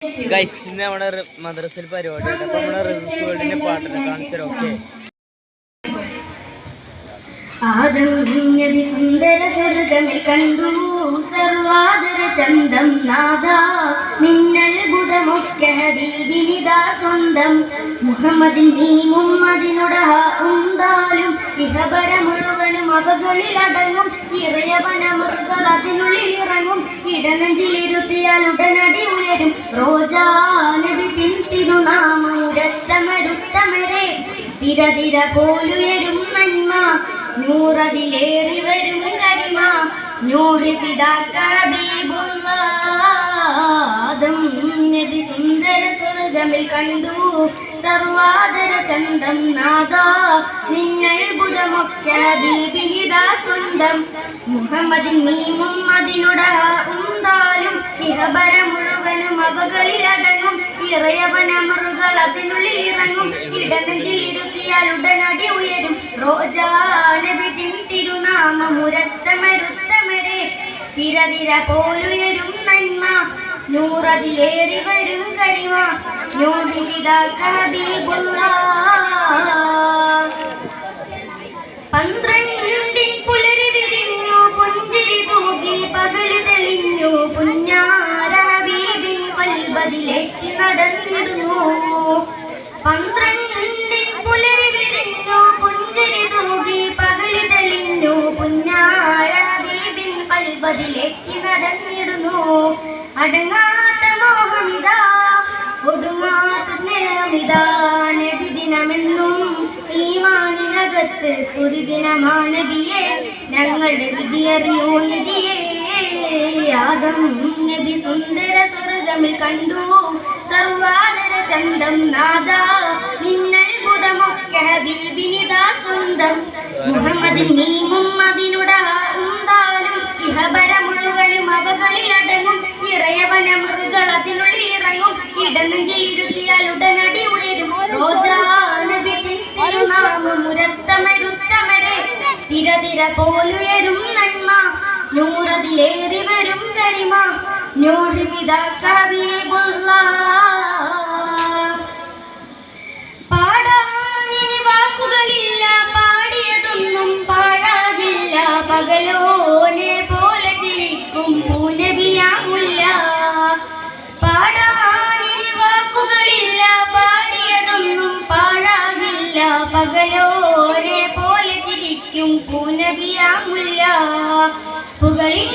Guys ഇന്ന് നമ്മുടെ മദ്രസയിൽ പരിപാടിയുണ്ട്. അപ്പൊ നമ്മുടെ റിവേഴ്സ് വേൾഡിന്റെ പാട്ടിനെ കാണിച്ചാൽ ഓക്കെ. ആദം നബി സുന്ദര സ്വർഗമിൽ കണ്ടു സർവാദര ചന്തം നാദ നിന്നത്ഭുതമൊക്കെ ഹബീബിനിതാ സ്വന്തം മുഹമ്മദിൻ നീമും അതിനൊടഹ ഉണ്ടാലും ഇഹബര മുഴുവനും അവകളിൽ അടങ്ങും ഇറയവനമുറുകൾ അതിനുള്ളിൽ ഇറങ്ങും ഇടനെഞ്ചിലിരുത്തിയാൽ ഉടനടി ഉയരും റോജാ നബി തിരുനാമമുരത്തമരുത്തമരെ തിരതിര പോലുയരും നന്മ നൂറതിലേറി വരും കരിമ നൂഹി പിതാക്ക ഹബീബുല്ലാഹ് നബി സുന്ദര സ്വർഗമിൽ കണ്ടു സർവാദര ചന്തം നാദ നിന്നത്ഭുതമൊക്കെ ഹബീബിനിതാ സ്വന്തം മുഹമ്മദിൻ നീമും അതിനുടഹ ഉണ്ടാലും ഇഹബര മുഴുവനും അവകളിൽ അടങ്ങും ഇറയവനമറുകൾ അതിനുള്ളിൽ ഇറങ്ങും ഇടനെഞ്ചിൽ ഇരുത്തിയാൽ ഉടനടി ഉയരും റോജാ നബി തിരുനാമമുരത്തമരുത്തമരെ തിരതിര പോലുയരും നന്മ നൂറതിലേറി വരും കരിമ നൂഹി പിതാക്ക ഹബീബുല്ലാഹ് പന്ത്രണ്ടിൻ പുലരി വിരിഞ്ഞു പുഞ്ചിരി തൂകി പകല് തെളിഞ്ഞു പുന്നാര ഹബീബിൻ വൽബദിലേക്ക് നടന്നിടുന്നു പന്ത്രണ്ടിൻ പുലരി വിരിഞ്ഞു പുഞ്ചിരി തൂകി പകല് തെളിഞ്ഞു പുന്നാര ഹബീബിൻ വൽബദിലേക്ക് നടന്നിടുന്നു അടങ്ങാത്ത മോഹമിതാ ഒടുങ്ങാത്ത സ്നേഹമിതാ നബിദിനമെന്നും ഈമാനിനകത്ത് സ്തുതി ദിനമാണ് നബിയെ ഞങ്ങളുടെ വിധിയറിയൂ നിധിയേ ആദം നബി സുന്ദര സ്വർഗമിൽ കണ്ടു സർവാദര ചന്തം നാദ നിന്നത്ഭുതമൊക്കെ ഹബീബിനിതാ സ്വന്തം മുഹമ്മദിൻ നീമും അതിനുടഹ ഉണ്ടാലും ഇഹബര മുഴുവനും അവകളിൽ അടങ്ങും ഇറയവനമറുകൾ അതിനുള്ളിൽ ഇറങ്ങും ഇടനെഞ്ചിൽ ഇരുത്തിയാൽ ഉടനടി ഉയരും റോജാ നബി തിരുനാമമുരത്തമരുത്തമരെ തിരതിര പോലുയരും നന്മ നൂറതിലേറി വരും കരിമ നൂഹി പിതാക്ക ഹബീബുല്ലാഹ് പാടാനിനി വാക്കുകളില്ല പാടിയതൊന്നും പാഴാകില്ല പകലോനെ പോലെ ചിരിക്കും പൂനബിയാമുല്ല പാടാനിനി വാക്കുകളില്ല പാടിയതൊന്നും പാഴാകില്ല പകലോനെ പോലെ ചിരിക്കും പൂനബിയാമുല്ല പുകളിൽ